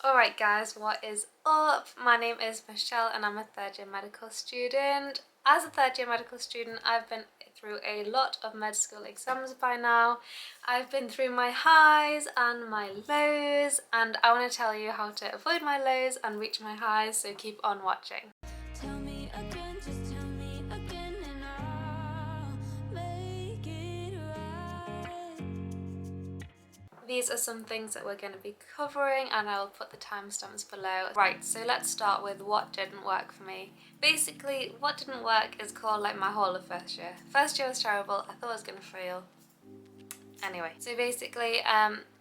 Alright guys, what is up? My name is Michelle and I'm a third year medical student. As a third year medical student, I've been through a lot of med school exams by now. I've been through my highs and my lows, and I want to tell you how to avoid my lows and reach my highs, so keep on watching. Tell me again, just tell me again, and I'll make it right. These are some things that we're going to be covering, and I will put the timestamps below. Right, so let's start with what didn't work for me. Basically, what didn't work is called like my whole of first year. First year was terrible. I thought I was going to fail. Anyway, so basically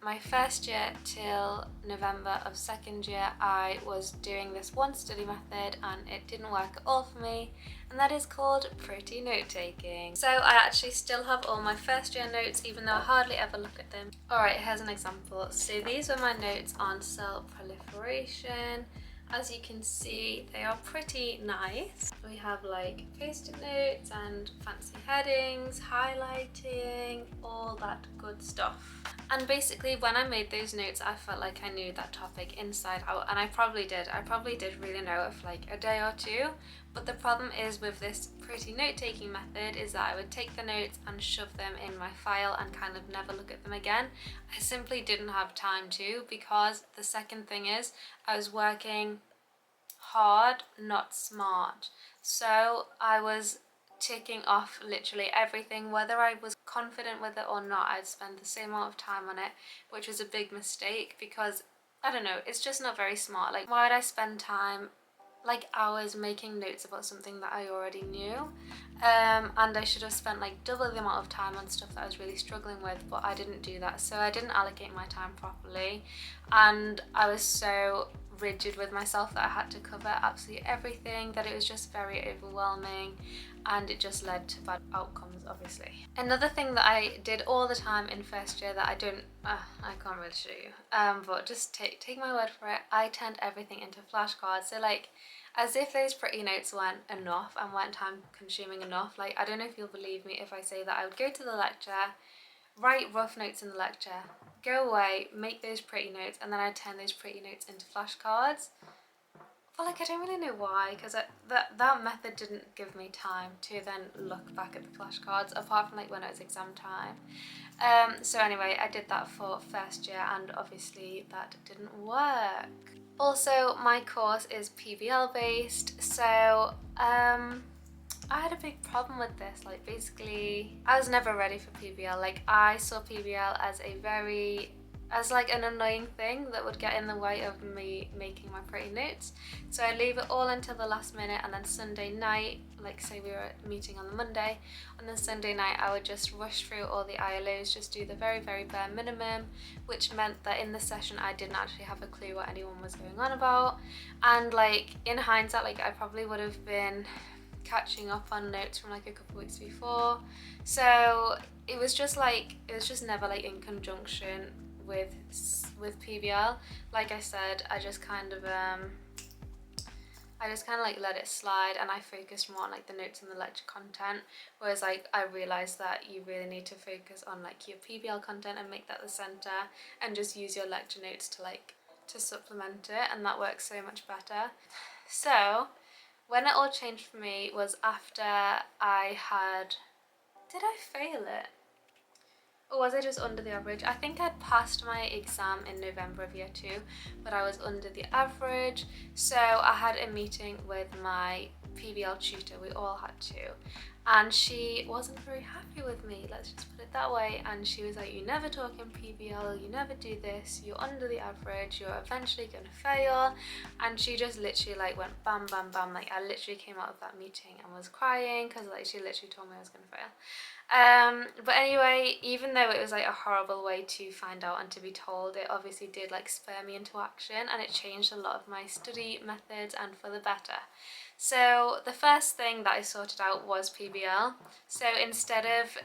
my first year till November of second year, I was doing this one study method and it didn't work at all for me, and that is called pretty note taking. So I actually still have all my first year notes, even though I hardly ever look at them. Alright, here's an example. So these were my notes on cell proliferation. As you can see, they are pretty nice. We have like post-it notes and fancy headings, highlighting, all that good stuff. And basically when I made those notes, I felt like I knew that topic inside out, and I probably did really know it for like a day or two. But the problem is with this pretty note-taking method is that I would take the notes and shove them in my file and kind of never look at them again. I simply didn't have time to, because the second thing is I was working hard, not smart. So I was ticking off literally everything, whether I was confident with it or not. I'd spend the same amount of time on it, which was a big mistake because I don't know, it's just not very smart. Like, why would I spend time, like hours, making notes about something that I already knew? And I should have spent like double the amount of time on stuff that I was really struggling with, but I didn't do that. So I didn't allocate my time properly, and I was so rigid with myself that I had to cover absolutely everything, that it was just very overwhelming, and it just led to bad outcomes, obviously. Another thing that I did all the time in first year that I can't really show you, but just take my word for it, I turned everything into flashcards. So like, as if those pretty notes weren't enough and weren't time consuming enough. Like, I don't know if you'll believe me if I say that I would go to the lecture, write rough notes in the lecture, go away, make those pretty notes, and then I'd turn those pretty notes into flashcards. But like, I don't really know why, because that method didn't give me time to then look back at the flashcards, apart from like when it was exam time. So anyway, I did that for first year, and obviously that didn't work. Also, my course is PBL based, so I had a big problem with this. Like, basically, I was never ready for PBL. Like, I saw PBL as like an annoying thing that would get in the way of me making my pretty notes. So I leave it all until the last minute, and then Sunday night, like say we were meeting on the Monday, on the Sunday night I would just rush through all the ILOs, just do the very, very bare minimum, which meant that in the session I didn't actually have a clue what anyone was going on about. And like, in hindsight, like I probably would have been catching up on notes from like a couple weeks before. So it was just never like in conjunction with PBL. Like I said, I just kind of like let it slide, and I focused more on like the notes and the lecture content, whereas like I realized that you really need to focus on like your PBL content and make that the center, and just use your lecture notes to supplement it, and that works so much better. So when it all changed for me was after did I fail it? Or was I just under the average? I think I'd passed my exam in November of year 2, but I was under the average. So I had a meeting with my PBL tutor, we all had to, and she wasn't very happy with me, let's just put it that way. And she was like, you never talk in PBL, you never do this, you're under the average, you're eventually gonna fail. And she just literally like went bam bam bam. Like, I literally came out of that meeting and was crying, because like she literally told me I was gonna fail. But anyway, even though it was like a horrible way to find out and to be told, it obviously did like spur me into action, and it changed a lot of my study methods, and for the better. So the first thing that I sorted out was PBL. So instead of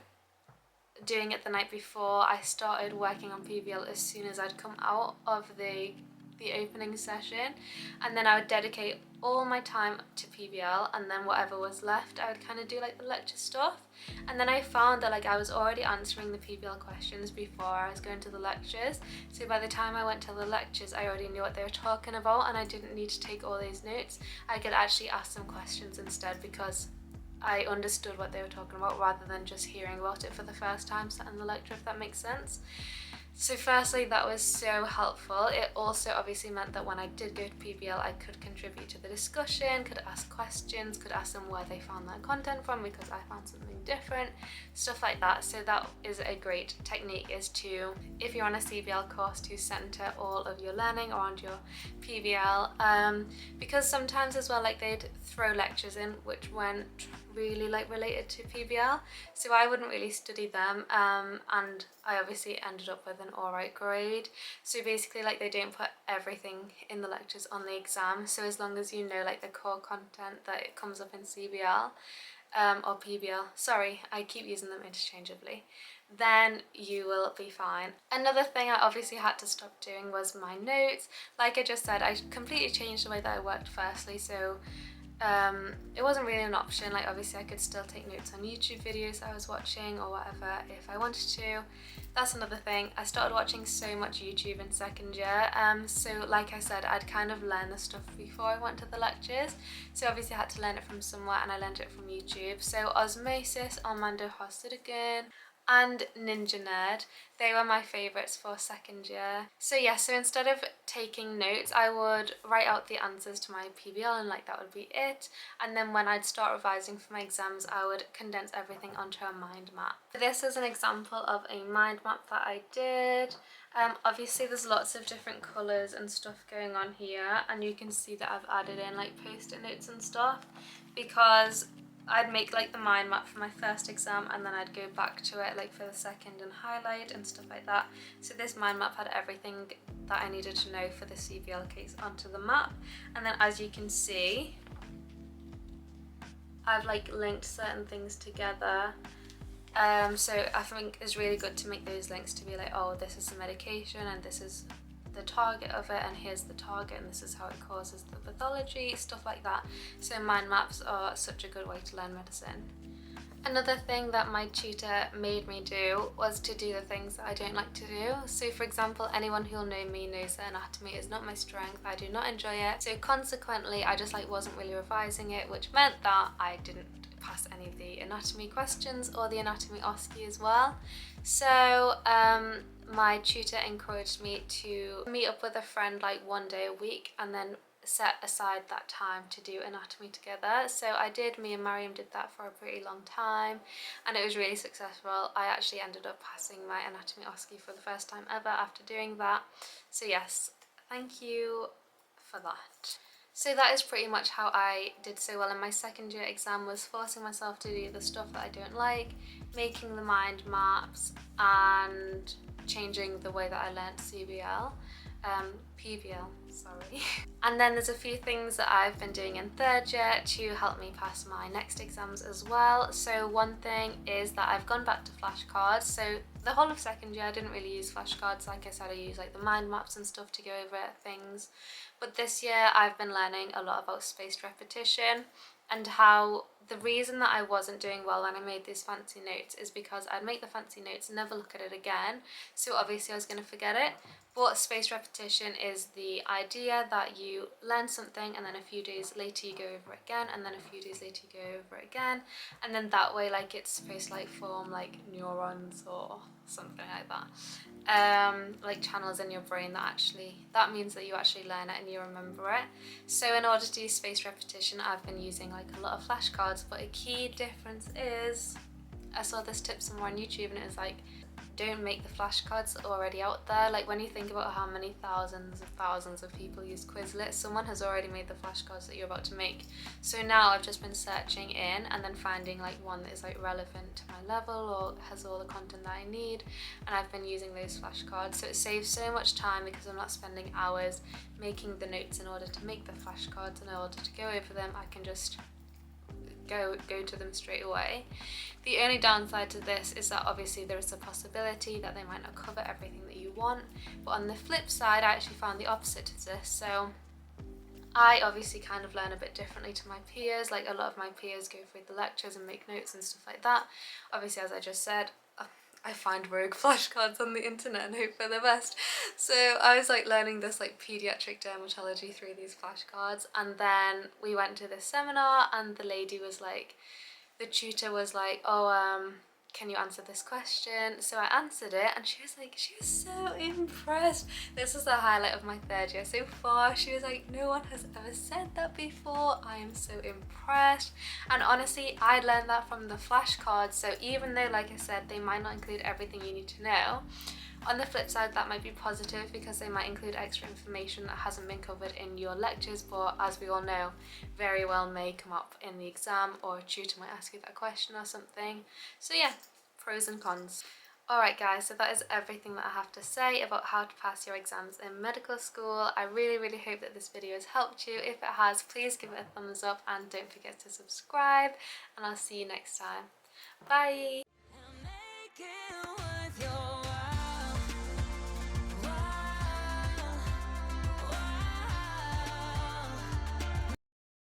doing it the night before, I started working on PBL as soon as I'd come out of the the opening session, and then I would dedicate all my time to PBL, and then whatever was left I would kind of do like the lecture stuff. And then I found that like I was already answering the PBL questions before I was going to the lectures, so by the time I went to the lectures I already knew what they were talking about, and I didn't need to take all these notes. I could actually ask them questions instead because I understood what they were talking about rather than just hearing about it for the first time sat in the lecture, if that makes sense. So firstly, that was so helpful. It also obviously meant that when I did go to PBL, I could contribute to the discussion, could ask questions, could ask them where they found that content from because I found something different, stuff like that. So that is a great technique, is to, if you're on a CBL course, to center all of your learning around your PBL, because sometimes as well, like they'd throw lectures in which weren't really like related to PBL, so I wouldn't really study them, and I obviously ended up with an alright grade. So basically like they don't put everything in the lectures on the exam, so as long as you know like the core content that it comes up in CBL, or PBL, sorry, I keep using them interchangeably, then you will be fine. Another thing I obviously had to stop doing was my notes. Like I just said, I completely changed the way that I worked firstly, so it wasn't really an option. Like obviously I could still take notes on YouTube videos I was watching or whatever if I wanted to. That's another thing. I started watching so much YouTube in second year, so like I said, I'd kind of learned the stuff before I went to the lectures, so obviously I had to learn it from somewhere, and I learned it from YouTube. So Osmosis, Armando Hostigan and Ninja Nerd, they were my favourites for second year. So yeah, so instead of taking notes, I would write out the answers to my PBL and like that would be it, and then when I'd start revising for my exams I would condense everything onto a mind map. This is an example of a mind map that I did. Obviously there's lots of different colours and stuff going on here, and you can see that I've added in like post-it notes and stuff because I'd make like the mind map for my first exam and then I'd go back to it like for the second and highlight and stuff like that. So this mind map had everything that I needed to know for the CBL case onto the map, and then as you can see I've like linked certain things together. So I think it's really good to make those links to be like, oh, this is the medication and this is the target of it, and here's the target, and this is how it causes the pathology, stuff like that. So mind maps are such a good way to learn medicine. Another thing that my tutor made me do was to do the things that I don't like to do. So for example, anyone who'll know me knows that anatomy is not my strength. I do not enjoy it. So consequently, I just like wasn't really revising it, which meant that I didn't pass any of the anatomy questions or the anatomy OSCE as well. So my tutor encouraged me to meet up with a friend like one day a week and then set aside that time to do anatomy together. So I did, me and Mariam did that for a pretty long time and it was really successful. I actually ended up passing my anatomy OSCE for the first time ever after doing that. So yes, thank you for that. So that is pretty much how I did so well in my second year exam, was forcing myself to do the stuff that I don't like, making the mind maps and changing the way that I learnt CBL. PBL, sorry. And then there's a few things that I've been doing in third year to help me pass my next exams as well. So one thing is that I've gone back to flashcards. So the whole of second year I didn't really use flashcards. Like I said, I use like the mind maps and stuff to go over things. But this year I've been learning a lot about spaced repetition, and how the reason that I wasn't doing well when I made these fancy notes is because I'd make the fancy notes, never look at it again, so obviously I was going to forget it. But spaced repetition is the idea that you learn something and then a few days later you go over it again, and then a few days later you go over it again, and then that way like it's supposed to like form like neurons or something like that. Like channels in your brain that means that you actually learn it and you remember it. So in order to do spaced repetition I've been using like a lot of flashcards, but a key difference is, I saw this tip somewhere on YouTube and it was like, don't make the flashcards already out there. Like when you think about how many thousands of people use Quizlet, someone has already made the flashcards that you're about to make. So now I've just been searching in and then finding like one that is like relevant to my level or has all the content that I need, and I've been using those flashcards. So it saves so much time because I'm not spending hours making the notes in order to make the flashcards, and in order to go over them I can just go to them straight away. The only downside to this is that obviously there is a possibility that they might not cover everything that you want. But on the flip side, I actually found the opposite to this. So I obviously kind of learn a bit differently to my peers. Like a lot of my peers go through the lectures and make notes and stuff like that. Obviously, as I just said, I find rogue flashcards on the internet and hope for the best. So I was like learning this like pediatric dermatology through these flashcards, and then we went to this seminar and the lady was like, the tutor was like, oh, can you answer this question? So I answered it and she was so impressed. This is the highlight of my third year so far. She was like, no one has ever said that before. I am so impressed. And honestly, I learned that from the flashcards. So even though, like I said, they might not include everything you need to know, on the flip side, that might be positive because they might include extra information that hasn't been covered in your lectures, but as we all know, very well may come up in the exam, or a tutor might ask you that question or something. So yeah, pros and cons. Alright guys, so that is everything that I have to say about how to pass your exams in medical school. I really hope that this video has helped you. If it has, please give it a thumbs up and don't forget to subscribe, and I'll see you next time. Bye!